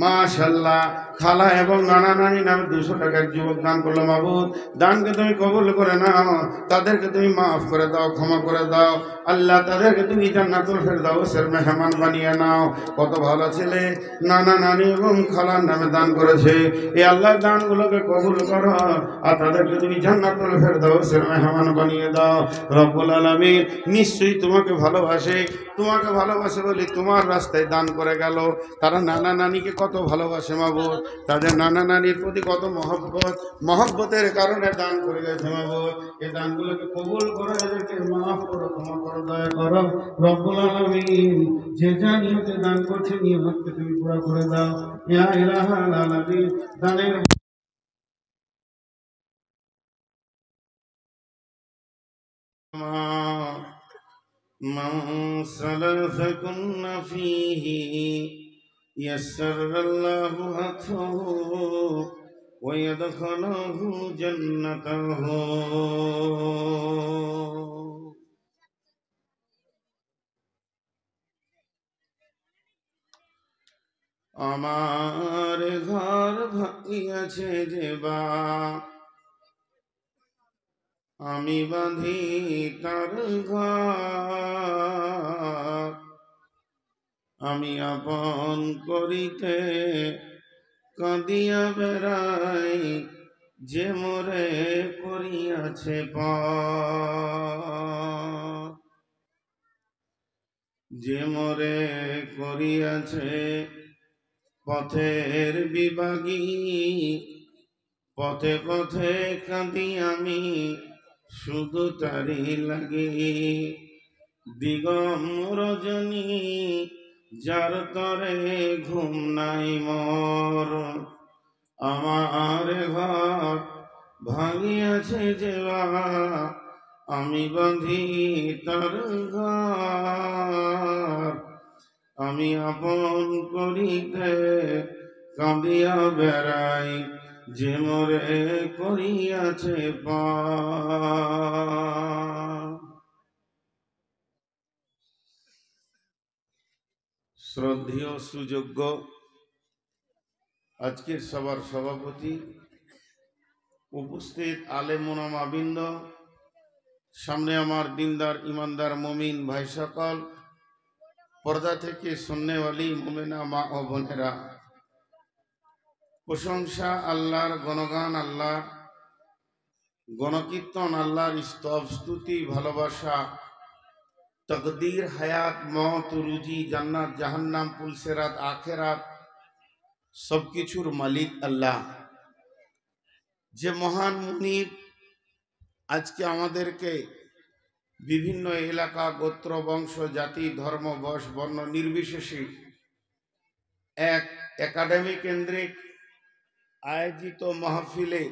মাশাআল্লাহ, খালা এবং নানা নানি নামে 200 টাকার যুবক দান করলো। মাবুদ, দানকে তুমি কবুল করে নাও, তাদেরকে তুমি মাফ করে দাও, ক্ষমা করে দাও। আল্লাহ, তাদেরকে তুমি জান্নাতুল ফেরদাউসের মেহমান বানিয়ে নাও। কত ভালো ছেলে নানা নানি এবং খালার নামে দান করেছে, এই আল্লাহর দানগুলোকে কবুল করো, আর তাদেরকে তুমি জান্নাতুল ফেরদাউসের মেহমান বানিয়ে দাও। রব্বুল আলামিন নিশ্চয়ই তোমাকে ভালোবাসে, তোমাকে ভালোবাসে বলে তোমার রাস্তায় দান করে গেল। তারা নানা নানিকে কত ভালোবাসে মাবুদ, তাদের নানা নানির প্রতি কত মহব্বতের কারণে দান করে গেছে মাবুদ। এই দানগুলোকে কবুল করো, এদেরকে মাফ করো, ক্ষমা করো, দয়া করো। রব্বুল আলামিন, যে যা নিয়তে দান করছে নিয়তকে তুমি পুরা করে দাও। ইয়া ইলাহাল আলামিন, দানের من سلفكن فيه يسر الله حتفه ويدخله جنته। আমার ঘর ভাঙিয়াছে যে বা, আমি বাঁধি তার ঘর, আমি আপন করিতে কাঁদিয়া বেড়াই, যে মোরে করিয়াছে পর, যে মোরে করিয়াছে পথের বিভাগী, পথে পথে কাঁদি আমি শুধু তারি লাগি। দিগম রজনী যার তরে ঘুম নাই মোর, আমার ঘর ভাঙিয়াছে যে আমি বাঁধি তার ঘর, আমি আপন করিতে কাঁদিয়া বেড়াই, যে মোরে করিয়াছে পার। শ্রদ্ধেয় সুযোগ্য আজকের সভার সভাপতি, উপস্থিত আলেম ওলামা বৃন্দ, সামনে আমার দিনদার ইমানদার মমিন ভাই সকল, पर्दा থেকে सुननेवाली मुमिना मा ओ बोनेरा प्रशंसा आल्लाहर गणगान आल्लाहर गणकीर्तन आल्लाहर स्तव स्तुति भालोबासा तकदीर हयात मौत रुजी जन्नत जहन्नाम पुलसेरात आखेरात सबकिछुर मालिक आल्लाह जे महान मुनिब आज के आमादेरके विभिन्न एलाका गोत्र वंश जाति धर्म बयस वर्ण निर्विशेषे एक एकाडेमी केंद्रिक आयोजित महफिले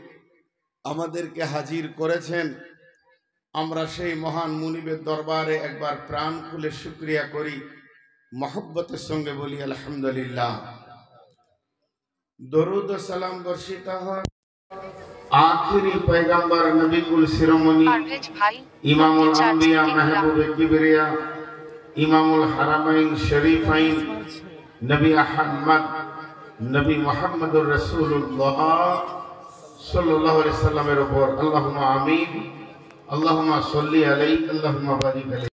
आमादेरके हाजिर करेছেন। আমরা সেই মহান মুনিবের দরবারে একবার প্রাণ খুলে শুকরিয়া করি, মহব্বতের সঙ্গে বলি আলহামদুলিল্লাহ। দরুদ ও সালাম বর্ষিত হয় आखिरी पैगंबर नबी कुल शिरोमणि इमामुल अंबिया महबूब किबरिया इमामुल हरमैन शरीफैन नबी अहमद नबी मुहम्मदुर रसूलुल्लाह सल्लल्लाहु अलैहि वसल्लमेर ऊपर अल्लाहुम्मा आमीन अल्लाहुम्मा सल्ली अलैहि अल्लाहुम्मा बारिक अलैहि।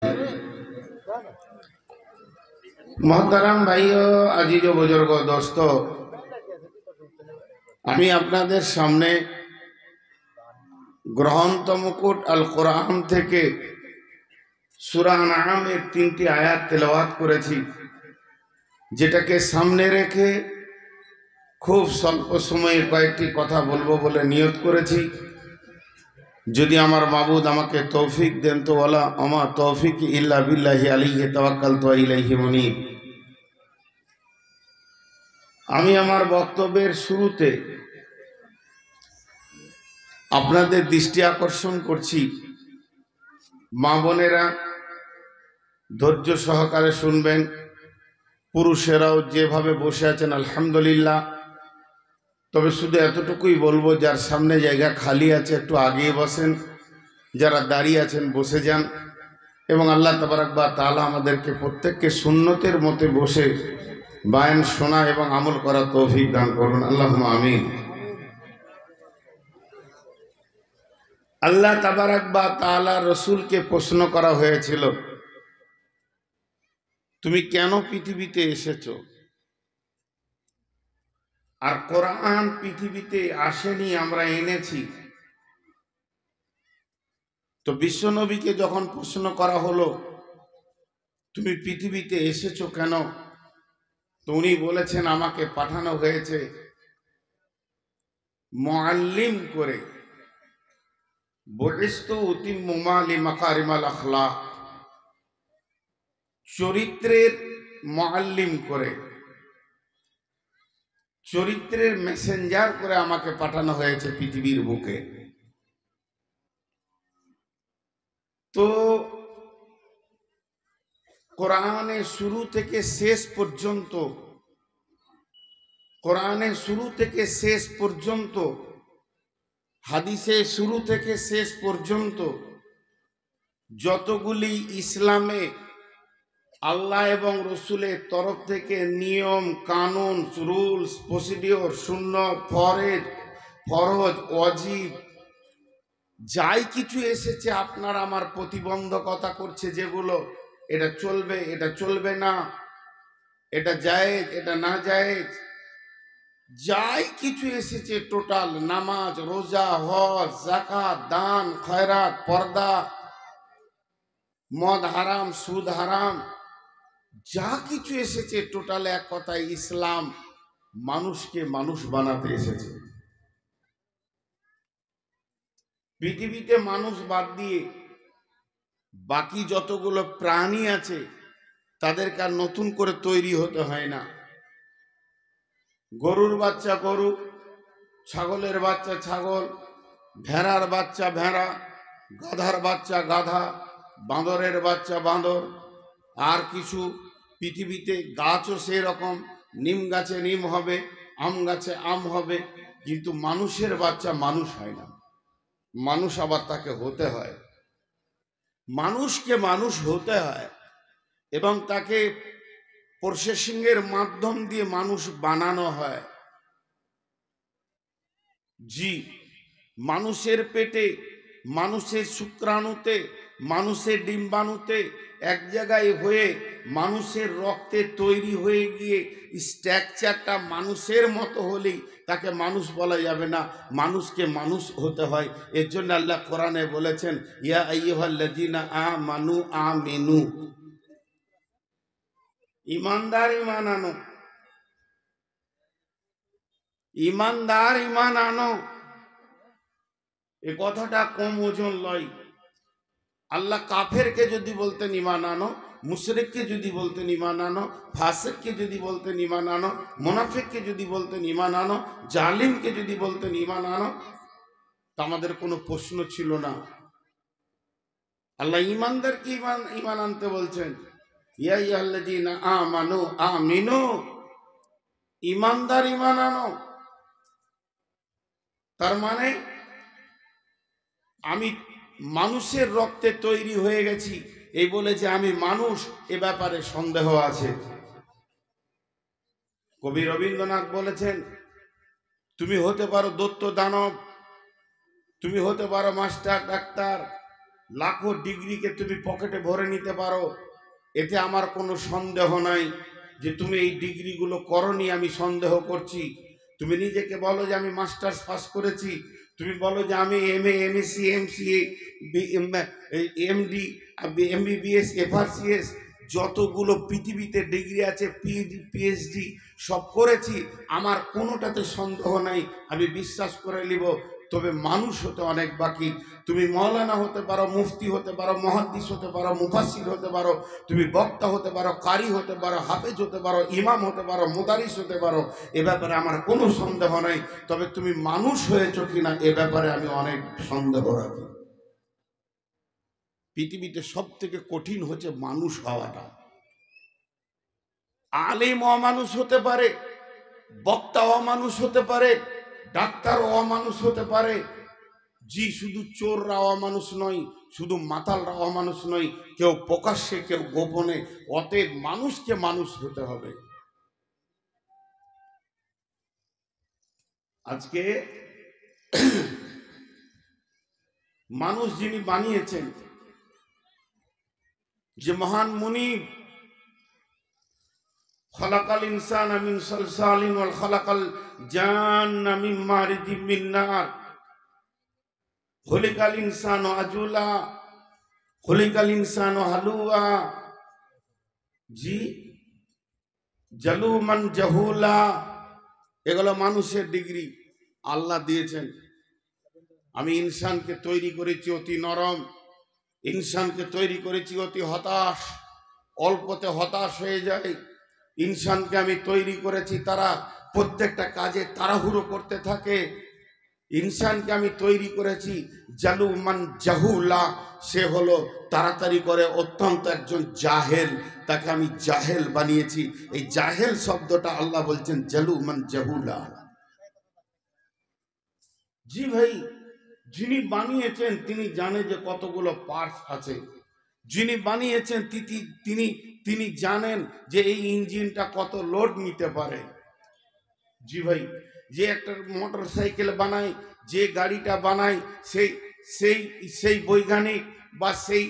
मोहतरम भाइयों अजीज व बुजुर्गो दोस्तों, আমি আপনাদের সামনে গ্রন্থ মুকুট আল কোরআন থেকে সূরা আনআমের 3টি আয়াত তেলাওয়াত করেছি, যেটাকে সামনে রেখে খুব স্বল্প সময়ে কয়েকটি কথা বলবো বলে নিয়ত করেছি। যদি আমার মাবুদ আমাকে তৌফিক দেন তো ওয়ালা আমা তৌফিক ইল্লা বিল্লাহি আলাইহি তাওয়াক্কালতু ওয়া ইলাইহি মুনীব। আমি আমার বক্তব্যের শুরুতে আপনাদের দৃষ্টি আকর্ষণ করছি, মা বোনেরা ধৈর্য সহকারে শুনবেন, পুরুষেরাও যেভাবে বসে আছেন আলহামদুলিল্লাহ। তবে শুধু এতটুকুই বলবো, যার সামনে জায়গা খালি আছে একটু আগিয়ে বসেন, যারা দাঁড়িয়ে আছেন বসে যান, এবং আল্লাহ তাবারাক ওয়া তাআলা আমাদেরকে প্রত্যেককে সুন্নতের মতে বসে বায়ান শোনা এবং আমল করা তৌফিক দান করুন, আল্লাহুম্মা আমিন। আল্লাহ তাবারাক ওয়া তাআলা রাসূলকে প্রশ্ন করা হয়েছিল, তুমি কেন পৃথিবীতে এসেছো? আর কোরআন পৃথিবীতে আসেনি, আমরা এনেছি। তো বিশ্বনবীকে যখন প্রশ্ন করা হলো তুমি পৃথিবীতে এসেছো কেন, তো উনি বলেছেন আমাকে পাঠানো হয়েছে মুআল্লিম করে, বুইস্তু উতিম্মু মালি মাকারিমাল আখলাক, চরিত্রের মুআল্লিম করে, চরিত্রের মেসেঞ্জার করে আমাকে পাঠানো হয়েছে পৃথিবীর বুকে। তো কোরআনের শুরু থেকে শেষ পর্যন্ত, কোরআনের শুরু থেকে শেষ পর্যন্ত, হাদিসের শুরু থেকে শেষ পর্যন্ত যতগুলি ইসলামে আল্লাহ এবং রসুলের তরফ থেকে নিয়ম কানুন রুলস প্রসিডিওর সুন্নাত ফরজ ওয়াজিব যাই কিছু এসেছে, আপনার আমার প্রতিবন্ধকতা করছে যেগুলো, এটা চলবে এটা চলবে না, এটা জায়েজ এটা না জায়েজ, যাই কিছু এসেছে টোটাল নামাজ রোজা হজ যাকাত দান খয়রাত পর্দা মদ হারাম সুদ হারাম, যা কিছু এসেছে টোটাল এক কথায় ইসলাম মানুষকে মানুষ বানাতে এসেছে। পৃথিবীতে মানুষ বাদ দিয়ে বাকি যতগুলো প্রাণী আছে তাদেরকে আর নতুন করে তৈরি হতে হয় না। গরুর বাচ্চা গরু, ছাগলের বাচ্চা ছাগল, ভেড়ার বাচ্চা ভেড়া, গাধার বাচ্চা গাধা, বাঁদরের বাচ্চা বাঁদর, আর কিছু পৃথিবীতে গাছও সেই রকম, নিম গাছে নিম হবে, আম গাছে আম হবে, কিন্তু মানুষের বাচ্চা মানুষ হয় না, মানুষ আবার তাকে হতে হয়, মানুষকে মানুষ হতে হয় এবং তাকে প্রসেসিংয়ের মাধ্যম দিয়ে মানুষ বানানো হয়। জি, মানুষের পেটে মানুষের শুক্রাণুতে, মানুষের ডিম্বাণুতে এক জায়গায় হয়ে মানুষের রক্তে তৈরি হয়ে গিয়ে স্ট্রাকচারটা মানুষের মতো হলেই তাকে মানুষ বলা যাবে না, মানুষকে মানুষ হতে হয়। এর জন্য আল্লাহ কোরআনে বলেছেন, ইয়া আইয়ুহাল্লাযীনা আমানু আমিনু, ইমানদার ইমান আনো, ইমানদার ইমান আনো। এ কথাটা কম ওজন লয়। আল্লাহ কাফেরকে যদি বলতেন ইমান আনো, মুশরিককে যদি বলতেন ইমান আনো, ফাসিককে যদি বলতেন ইমান আনো, মুনাফিককে যদি বলতেন ইমান আনো, জালিমকে যদি বলতেন ইমান আনো, তা আমাদের কোনো প্রশ্ন ছিল না। আল্লাহ ইমানদারকে ইমান আনতে বলছেন, ইয়া আইয়ুহাল্লাযীনা আমানু আমিনু, ইমানদার ইমান আনো। তার মানে আমি মানুষের রক্তে তৈরি হয়ে গেছি এই বলে যে আমি মানুষ, এ ব্যাপারে সন্দেহ আছে। কবি রবীন্দ্রনাথ বলেছেন, তুমি হতে পারো দৈত্য দানব, তুমি হতে পারো মাস্টার ডাক্তার, লাখো ডিগ্রিকে তুমি পকেটে ভরে নিতে পারো, এতে আমার কোনো সন্দেহ নাই যে তুমি এই ডিগ্রিগুলো করনি, আমি সন্দেহ করছি। তুমি নিজেকে বলো যে আমি মাস্টার্স পাস করেছি, তুমি বলো যে আমি MA MSc MCA MD MBBS FRCS, যতগুলো পৃথিবীতে ডিগ্রি আছে PhD সব করেছি, আমার কোনোটাতে সন্দেহ নাই, আমি বিশ্বাস করে নিব। তবে মানুষ হতে অনেক বাকি। তুমি মৌলানা হতে পারো, মুফতি হতে পারো, মুহাদ্দিস হতে পারো, মুফাসসির হতে পারো, তুমি বক্তা হতে পারো, কারি হতে পারো, হাফেজ হতে পারো, ইমাম হতে পারো, মুদারিস হতে পারো, এ ব্যাপারে আমার কোনো সন্দেহ নাই। তবে তুমি মানুষ হয়েছো কিনা এ ব্যাপারে আমি অনেক সন্দেহ রাখি। পৃথিবীতে সব থেকে কঠিন হচ্ছে মানুষ হওয়াটা। আলেম অমানুষ হতে পারে, বক্তা অমানুষ হতে পারে, ডাক্তার অমানুষ হতে পারে, জি শুধু চোররা অমানুষ নয়, শুধু মাতালরা অমানুষ নয়, কেউ প্রকাশ্যে কেউ গোপনে। অতএব মানুষকে মানুষ হতে হবে। আজকে মানুষ যিনি বানিয়েছেন, যে মহান মুনিব, খলাকাল ইনসানা মিন সালসালিন ওয়াল খলাকাল জান্না মিন মারিজিম মিন নার, খুলিকাল ইনসানু আজুলা, খুলিকাল ইনসানু হালুয়া, জি জালুমান জাহুলা, এগুলো মানুষের ডিগ্রি আল্লাহ দিয়েছেন। আমি ইনসানকে তৈরি করেছি অতি নরম, ইনসানকে তৈরি করেছি অতি হতাশ, অল্পতে হতাশ হয়ে যায়। ইনসানকে আমি তৈরি করেছি তারা প্রত্যেকটা কাজে তাড়াহুড়ো করতে থাকে। ইনসানকে আমি তৈরি করেছি জালুমান জাহুলা, সে হলো তাড়াতাড়ি করে, অত্যন্ত একজন জাহেল, তাকে আমি জাহেল বানিয়েছি। এই জাহেল শব্দটা আল্লাহ বলছেন জালুমান জাহুলা। জি ভাই, যিনি বানিয়েছেন তিনি জানে যে কতগুলো পার্টস আছে। যিনি বানিয়েছেন তিনি জানেন যে এই ইঞ্জিনটা কত লোড নিতে পারে। জি ভাই, যে একটা মোটর সাইকেল বানায়, যে গাড়িটা বানায়, সেই বৈজ্ঞানিক বা সেই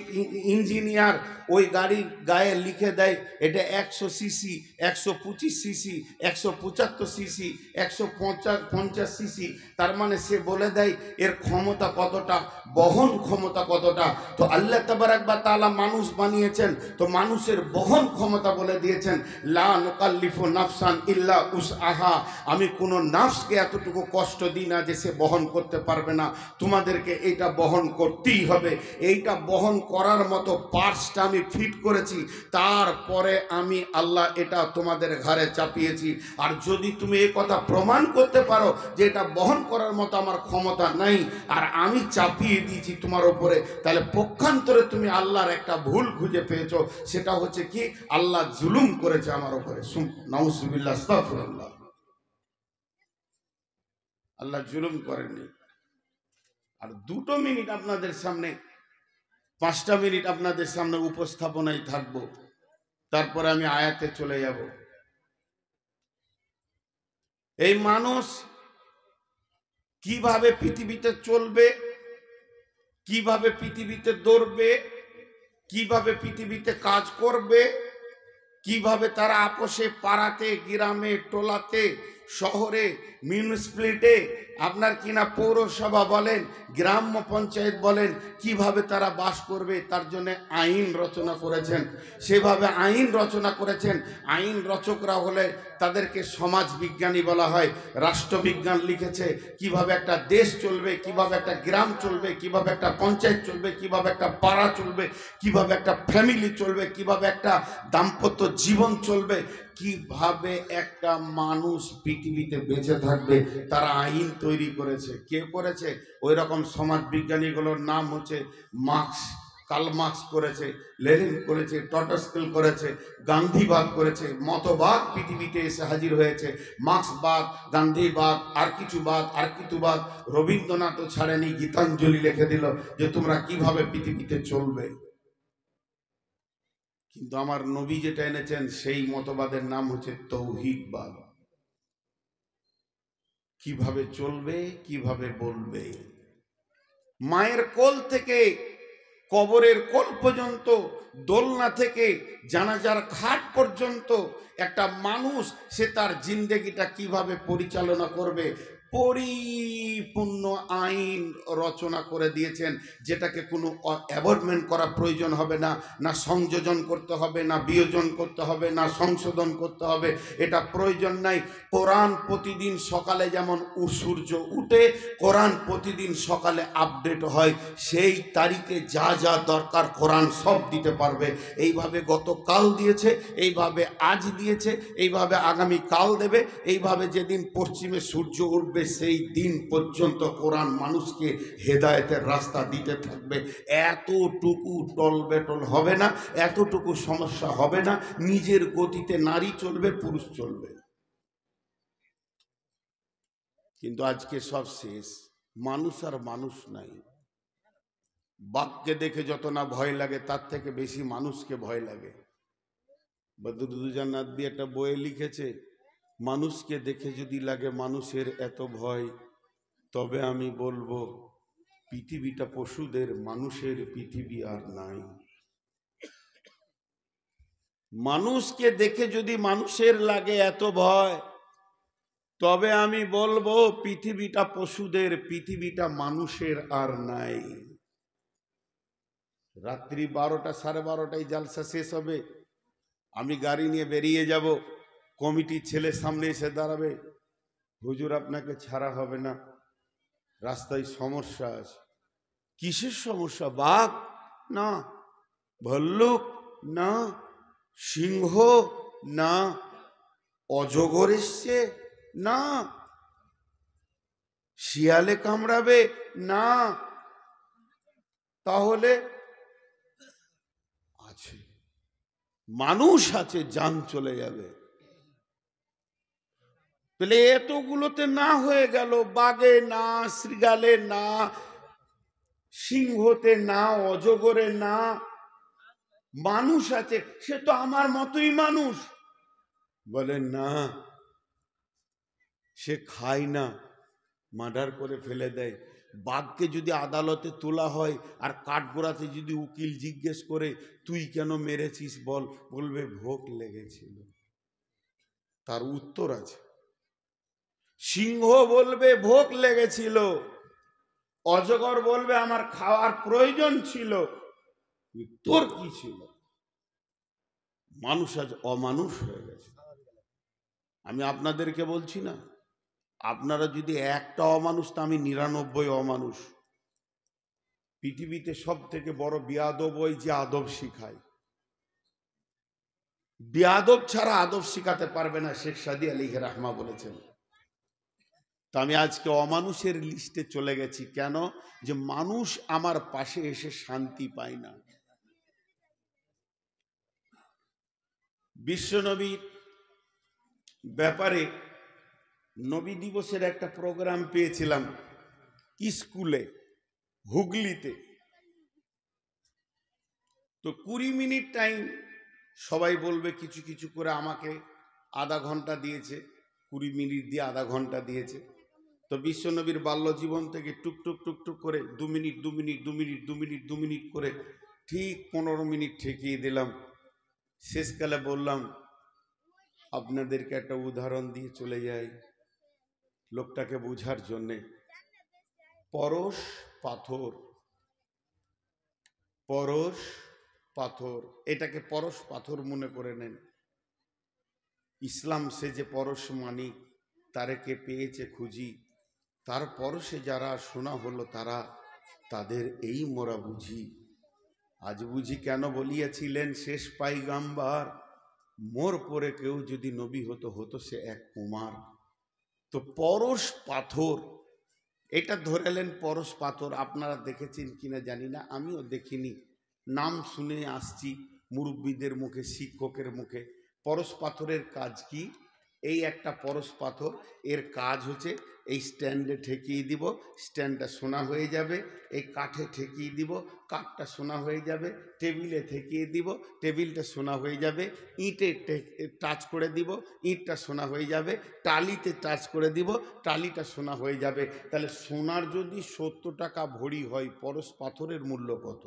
ইঞ্জিনিয়ার ওই গাড়ির গায়ে লিখে দেয় এটা 100 সিসি, 125 সিসি, 175 সিসি, 150 সিসি। তার মানে সে বলে দেয় এর ক্ষমতা কতটা, বহন ক্ষমতা কতটা। তো আল্লাহ তাবারাক ওয়া তাআলা মানুষ বানিয়েছেন, তো মানুষের বহন ক্ষমতা বলে দিয়েছেন, লা নুকাল্লিফু নাফসান ইল্লা উসআহা, আমি কোনো নাফসকে এতটুকু কষ্ট দিই না যে সে বহন করতে পারবে না, তোমাদেরকে এটা বহন করতেই হবে। এইটা বহন করার মতো পার্টসটা আমি ফিট করেছি, তারপরে আমি আল্লাহ এটা তোমাদের ঘাড়ে চাপিয়েছি। আর যদি তুমি এই কথা প্রমাণ করতে পারো যে এটা বহন করার মতো আমার ক্ষমতা নাই আর আমি চাপিয়ে দিয়েছি তোমার উপরে, তাহলে পক্ষান্তরে তুমি আল্লাহর একটা ভুল খুঁজে পেয়েছো। সেটা হচ্ছে কি, আল্লাহ জুলুম করেছে আমার উপরে। নাউজুবিল্লাহ, আস্তাগফিরুল্লাহ। আল্লাহ জুলুম করেননি। আর 2 মিনিট আপনাদের সামনে, 5টা মিনিট আপনাদের সামনে উপস্থাপনায় থাকবো, তারপরে আমি আয়াতে চলে যাব। এই মানুষ কিভাবে পৃথিবীতে চলবে, কিভাবে পৃথিবীতে দৌড়বে, কিভাবে পৃথিবীতে কাজ করবে, কিভাবে তারা আপোষে, পাড়াতে, গ্রামে, টোলাতে, শহরে, মিউনিসিপ্যালিটি, আপনার কিনা পৌরসভা বলেন, গ্রাম্য পঞ্চায়েত বলেন, কিভাবে তারা বাস করবে তার জন্য আইন রচনা করেছেন। সেভাবে আইন রচনা করেছেন। আইন রচকরা হলে তাদেরকে সমাজ বিজ্ঞানী বলা হয়। রাষ্ট্রবিজ্ঞান লিখেছে কিভাবে একটা দেশ চলবে, কিভাবে একটা গ্রাম চলবে, কিভাবে একটা পঞ্চায়েত চলবে, কিভাবে একটা পাড়া চলবে, কিভাবে একটা ফ্যামিলি চলবে, কিভাবে একটা দাম্পত্য জীবন চলবে, কিভাবে একটা মানুষ পৃথিবীতে বেঁচে থাকবে, তারা আইন তৈরি করেছে। কে করেছে? ওই রকম সমাজ বিজ্ঞানীগুলোর নাম হচ্ছে মার্কস। কার্ল মার্কস করেছে, লেনিন করেছে, টটস্কেল করেছে, গান্ধীবাদ করেছে। মতবাদ পৃথিবীতে এসে হাজির হয়েছে। মার্কসবাদ, গান্ধীবাদ, আর কিছু বাদ, আর কিছু বাদ। রবীন্দ্রনাথও ছাড়েনি, গীতাঞ্জলি লিখে দিল যে তোমরা কিভাবে পৃথিবীতে চলবে। কিন্তু আমার নবী যেটা এনেছেন সেই মতবাদের নাম হচ্ছে তৌহিদবাদ। কিভাবে চলবে, কিভাবে বলবে। মায়ের কোল থেকে কবরের কোল পর্যন্ত, দোলনা থেকে জানাজার খাট পর্যন্ত একটা মানুষ সে তার জিন্দেগিটা কিভাবে পরিচালনা করবে, পরিপূর্ণ আইন রচনা করে দিয়েছেন, যেটাকে কোনো অ্যাভয়েডমেন্ট করা প্রয়োজন হবে না, না সংযোজন করতে হবে, না বিয়োজন করতে হবে, না সংশোধন করতে হবে, এটা প্রয়োজন নাই। কোরআন প্রতিদিন সকালে যেমন সূর্য উঠে, কোরআন প্রতিদিন সকালে আপডেট হয়। সেই তারিখে যা যা দরকার কোরআন সব দিতে পারবে। এইভাবে গতকাল দিয়েছে, এইভাবে আজ দিয়েছে, এইভাবে আগামী কাল দেবে, এইভাবে যেদিন পশ্চিমে সূর্য উঠবে সেই দিন পর্যন্ত কোরআন মানুষকে হেদায়েতের রাস্তা দিতে থাকবে। এতটুকু টলবেটল হবে না, এতটুকু সমস্যা হবে না। নিজের গতিতে নারী চলবে, পুরুষ চলবে। কিন্তু আজকে সব শেষ, মানুষ আর মানুষ নাই। বাঘকে দেখে যত না ভয় লাগে তার থেকে বেশি মানুষকে ভয় লাগে। বদরুদ্দোজা নদভী একটা বইয়ে লিখেছে, মানুষকে দেখে যদি লাগে মানুষের এত ভয়, তবে আমি বলবো পৃথিবীটা পশুদের, মানুষের পৃথিবী আর নাই। মানুষকে দেখে যদি মানুষের লাগে এত ভয়, তবে আমি বলবো পৃথিবীটা পশুদের, পৃথিবীটা মানুষের আর নাই। রাত্রি 12টা, 12:30টায় জালসা শেষ হবে, আমি গাড়ি নিয়ে বেরিয়ে যাব, কমিটির ছেলে সামনে এসে দাঁড়াবে, হুজুর আপনাকে ছাড়া হবে না, রাস্তায় সমস্যা আছে। কিসের সমস্যা? বাঘ না, ভল্লুক না, সিংহ না, অজগর এসছে না, শিয়ালে কামড়াবে না, তাহলে আছে, মানুষ আছে, জান চলে যাবে। তাহলে এতগুলোতে না হয়ে গেল, বাঘে না, শৃগালে না, সিংহতে না, অজগরে না, মানুষ আছে, সে তো আমার মতোই মানুষ। বলে না, সে খায় না, মার্ডার করে ফেলে দেয়। বাঘকে যদি আদালতে তোলা হয় আর কাঠগোড়াতে যদি উকিল জিজ্ঞেস করে তুই কেন মেরেছিস বল, বলবে ভোগ লেগেছিল। তার উত্তর আছে। সিংহ বলবে ভোগ লেগেছিল, অজগর বলবে আমার খাওয়ার প্রয়োজন ছিল। উত্তর কি ছিল? মানুষ আজ অমানুষ হয়ে গেছে। আমি আপনাদেরকে বলছি না, আপনারা যদি একটা অমানুষ, তা আমি 99 অমানুষ। পৃথিবীতে সব থেকে বড় বেয়াদব ওই যে আদব শিখায়। বেয়াদব ছাড়া আদব শিখাতে পারবে না, শেখ সাদী আলাইহি রাহমা বলেছেন। তো আমি আজকে অমানুষের লিস্টে চলে গেছি। কেন? যে মানুষ আমার পাশে এসে শান্তি পায় না। বিশ্বনবীর ব্যাপারে নবী দিবসের একটা প্রোগ্রাম পেয়েছিলাম স্কুলে, হুগলিতে। তো 20 মিনিট টাইম, সবাই বলবে কিছু কিছু করে, আমাকে আধা ঘন্টা দিয়েছে, 20 মিনিট দিয়ে আধা ঘন্টা দিয়েছে। তো বিশ্বনবীর বাল্য জীবন থেকে টুকটুক টুকটুক করে 2 minute 2 minute 2 minute 2 minute 2 minute করে ঠিক 15 মিনিট ঠেকিয়ে দিলাম। শেষকালে বললাম আপনাদেরকে একটা উদাহরণ দিয়ে চলে যাই লোকটাকে বোঝার জন্যে। পরশ পাথর, পরশ পাথর, এটাকে পরশ পাথর মনে করে নেন। ইসলাম সে যে পরশ মানিক, তারেকে পেয়েছে খুঁজি, তার পরশে যারা শোনা হলো তারা, তাদের এই মোরা বুঝি। আজ বুঝি কেন বলিয়াছিলেন শেষ পাইগাম্বার, মোর পরে কেউ যদি নবী হতো, হতো সে এক কুমার। তো পরশ পাথর, এটা ধরেলেন পরশ পাথর। আপনারা দেখেছেন কিনা জানি না, আমিও দেখিনি, নাম শুনে আসছি মুরব্বীদের মুখে, শিক্ষকের মুখে। পরশ পাথরের কাজ কি? এই একটা পরশ পাথর, এর কাজ হচ্ছে এই স্ট্যান্ডে ঠেকিয়ে দিব, স্ট্যান্ডটা সোনা হয়ে যাবে। এই কাঠে ঠেকিয়ে দিব, কাঠটা সোনা হয়ে যাবে। টেবিলে ঠেকিয়ে দিব, টেবিলটা সোনা হয়ে যাবে। ইঁটে টাচ করে দিব, ইঁটটা সোনা হয়ে যাবে। টালিতে টাচ করে দিব, টালিটা সোনা হয়ে যাবে। তাহলে সোনার যদি 70 টাকা ভরি হয়, পরশ পাথরের মূল্য কত?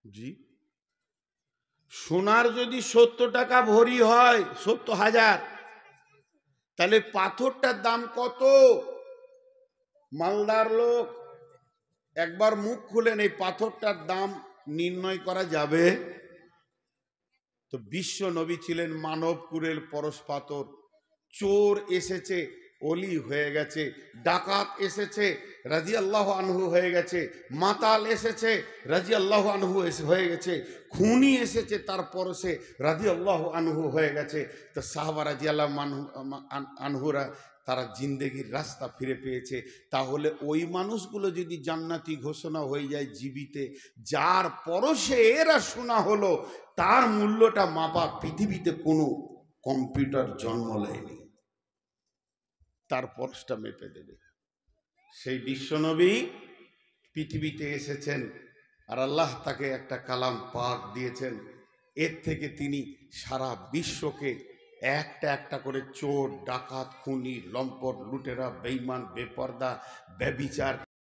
জি, সোনার যদি 70 টাকা ভরি হয়, 70,000, তাহলে পাথরটার দাম কত? মালদার লোক একবার মুখ খুলেন, এই পাথরটার দাম নির্ণয় করা যাবে? তো বিশ্ব নবী ছিলেন মানবপুরের পরশ পাথর। চোর এসেছে, অলি হয়ে গেছে। ডাকাত এসেছে, রাদিয়াল্লাহু আনহু হয়ে গেছে। মাতাল এসেছে, রাদিয়াল্লাহু আনহু হয়ে গেছে। খুনি এসেছে, তার পরশে রাদিয়াল্লাহু আনহু হয়ে গেছে। তো সাহাবা রাদিয়াল্লাহু আনহুরা তারা জিন্দেগির রাস্তা ফিরে পেয়েছে। তাহলে ওই মানুষগুলো যদি জান্নাতি ঘোষণা হয়ে যায় জীবিতে, যার পরশে এরা শোনা হলো, তার মূল্যটা মাপা পৃথিবীতে কোনো কম্পিউটার জন্ম নেয়নি, তার পরশটা মেপে দেবে। সেই বিশ্বনবী পৃথিবীতে এসেছেন, আর আল্লাহ তাকে একটা কালাম পাক দিয়েছেন। এর থেকে তিনি সারা বিশ্বকে একটা একটা করে চোর, ডাকাত, খুনি, লম্পট, লুটেরা, বেঈমান, বেপরদা, ব্যভিচার